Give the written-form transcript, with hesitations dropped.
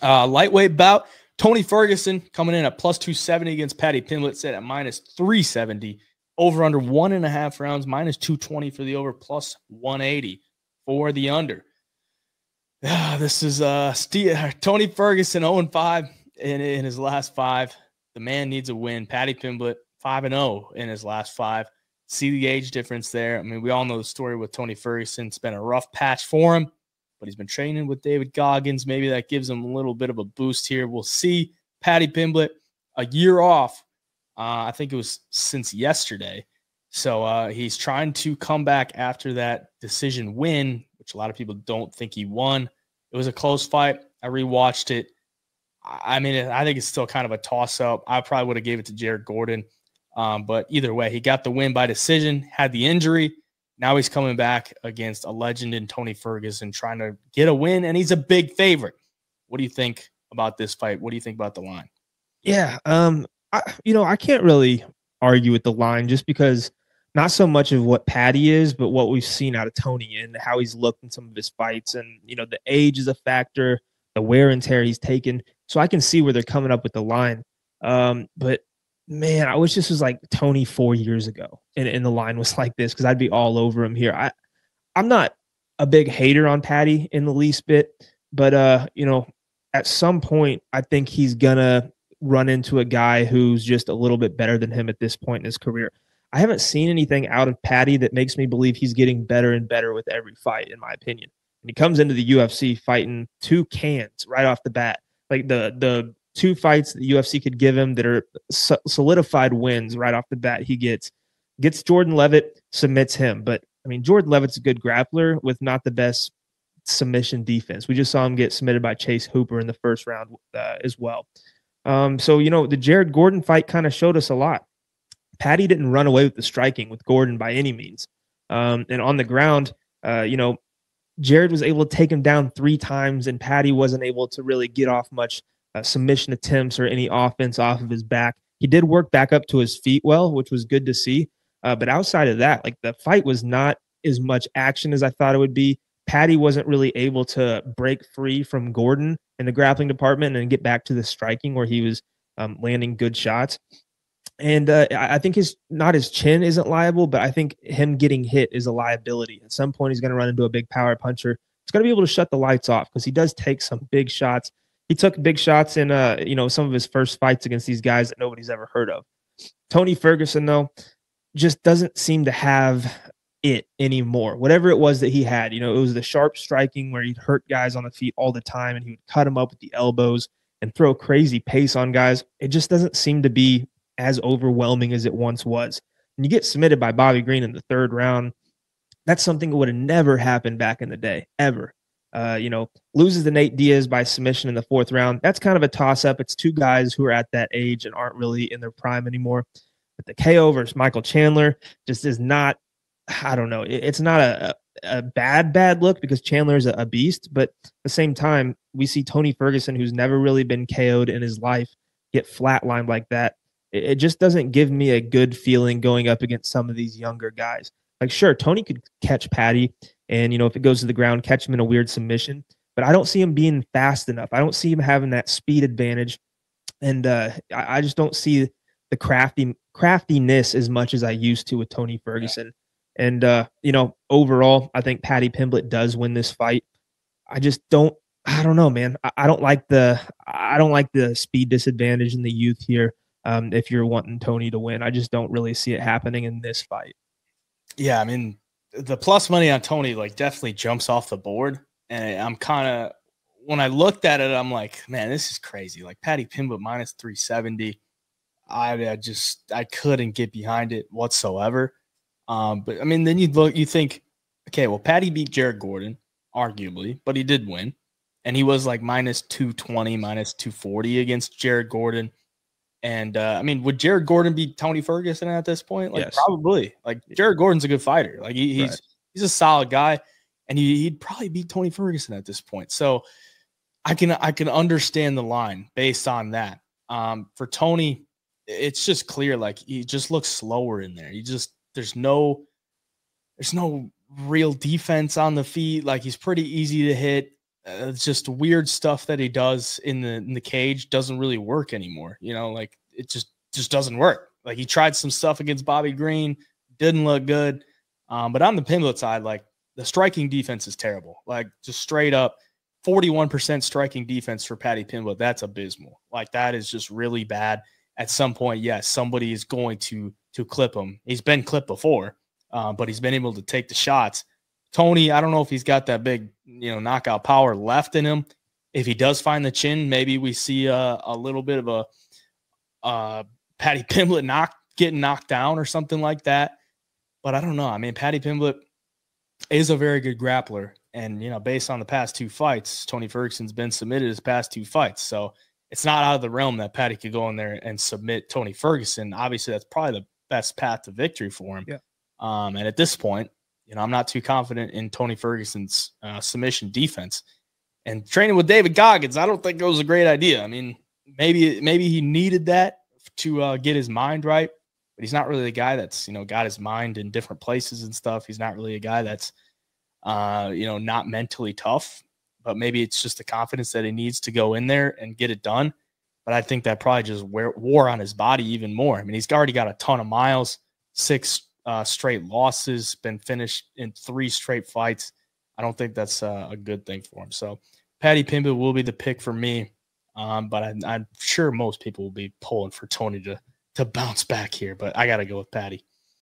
Lightweight bout. Tony Ferguson coming in at plus 270 against Paddy Pimblett, set at minus 370. Over under 1.5 rounds, minus 220 for the over, plus 180 for the under. This is Tony Ferguson 0-5 in his last 5. The man needs a win. Paddy Pimblett 5-0 in his last 5. See the age difference there. I mean, we all know the story with Tony Ferguson. It's been a rough patch for him, but he's been training with David Goggins. Maybe that gives him a little bit of a boost here. We'll see. Paddy Pimblett, a year off. I think it was since yesterday. So he's trying to come back after that decision win, which a lot of people don't think he won. It was a close fight. I rewatched it. I mean, I think it's still kind of a toss-up. I probably would have gave it to Jared Gordon. But either way, he got the win by decision, had the injury. Now he's coming back against a legend in Tony Ferguson, trying to get a win, and he's a big favorite. What do you think about this fight? What do you think about the line? Yeah, I can't really argue with the line just because not so much of what Paddy is, but what we've seen out of Tony and how he's looked in some of his fights. And, the age is a factor, the wear and tear he's taken. So I can see where they're coming up with the line. But, man, I wish this was like Tony 4 years ago and the line was like this, because I'd be all over him here. I'm not a big hater on Paddy in the least bit, but, at some point, I think he's going to run into a guy who's just a little bit better than him at this point in his career. I haven't seen anything out of Paddy that makes me believe he's getting better and better with every fight, in my opinion. And he comes into the UFC fighting 2 cans right off the bat. Like the 2 fights the UFC could give him that are solidified wins right off the bat, he gets Jordan Levitt, submits him. But, I mean, Jordan Levitt's a good grappler with not the best submission defense. We just saw him get submitted by Chase Hooper in the first round as well. So, the Jared Gordon fight kind of showed us a lot. Paddy didn't run away with the striking with Gordon by any means. And on the ground, Jared was able to take him down 3 times, and Paddy wasn't able to really get off much submission attempts or any offense off of his back. He did work back up to his feet well, which was good to see. But outside of that, like, the fight was not as much action as I thought it would be. Paddy wasn't really able to break free from Gordon in the grappling department and get back to the striking where he was landing good shots. And I think his chin isn't liable, but I think him getting hit is a liability. At some point, he's going to run into a big power puncher. He's going to be able to shut the lights off because he does take some big shots. He took big shots in some of his first fights against these guys that nobody's ever heard of. Tony Ferguson, though, just doesn't seem to have it anymore. Whatever it was that he had, it was the sharp striking where he'd hurt guys on the feet all the time, and he would cut them up with the elbows and throw crazy pace on guys. It just doesn't seem to be as overwhelming as it once was. And you get submitted by Bobby Green in the 3rd round. That's something that would have never happened back in the day, ever. Loses to Nate Diaz by submission in the 4th round. That's kind of a toss-up. It's 2 guys who are at that age and aren't really in their prime anymore. But the KO versus Michael Chandler just is not, I don't know. It's not a bad look because Chandler is a beast. But at the same time, we see Tony Ferguson, who's never really been KO'd in his life, get flatlined like that. It just doesn't give me a good feeling going up against some of these younger guys. Like, sure, Tony could catch Paddy and, if it goes to the ground, catch him in a weird submission. But I don't see him being fast enough. I don't see him having that speed advantage. And I just don't see the craftiness as much as I used to with Tony Ferguson. And, overall, I think Paddy Pimblett does win this fight. I don't know, man. I don't like the speed disadvantage in the youth here. If you're wanting Tony to win, I just don't really see it happening in this fight. Yeah, I mean, the plus money on Tony definitely jumps off the board, and I'm kind of, when I looked at it, I'm like, man, this is crazy. Like, Paddy Pimblett minus 370, I couldn't get behind it whatsoever. But I mean, then you think, okay, well, Paddy beat Jared Gordon, arguably, but he did win, and he was like minus 220, minus 240 against Jared Gordon. And, I mean, would Jared Gordon beat Tony Ferguson at this point? Like, yes. Probably. Like, Jared Gordon's a good fighter. Like, he's a solid guy, and he'd probably beat Tony Ferguson at this point. So I can understand the line based on that. For Tony, it's just clear, like, he just looks slower in there. There's no real defense on the feet. Like, he's pretty easy to hit. It's just weird stuff that he does in the cage doesn't really work anymore. Like it just doesn't work. Like he tried some stuff against Bobby Green, didn't look good. But on the Pimblett side, like the striking defense is terrible. Like just straight up 41% striking defense for Paddy Pimblett. That's abysmal. Like that is just really bad. At some point, yes, somebody is going to clip him. He's been clipped before, but he's been able to take the shots. Tony, I don't know if he's got that big, knockout power left in him. If he does find the chin, maybe we see a little bit of a Paddy Pimblett getting knocked down or something like that. But I don't know. I mean, Paddy Pimblett is a very good grappler. And, based on the past 2 fights, Tony Ferguson's been submitted his past 2 fights. So it's not out of the realm that Paddy could go in there and submit Tony Ferguson. Obviously, that's probably the best path to victory for him. Yeah. And at this point, I'm not too confident in Tony Ferguson's submission defense. And training with David Goggins, I don't think it was a great idea. I mean, maybe he needed that to get his mind right, but he's not really the guy that's, got his mind in different places and stuff. He's not really a guy that's, not mentally tough, but maybe it's just the confidence that he needs to go in there and get it done. But I think that probably just wore on his body even more. I mean, he's already got a ton of miles, 6 straight losses, been finished in 3 straight fights. I don't think that's a good thing for him. So Paddy Pimblett will be the pick for me, but I'm sure most people will be pulling for Tony to bounce back here. But I got to go with Paddy.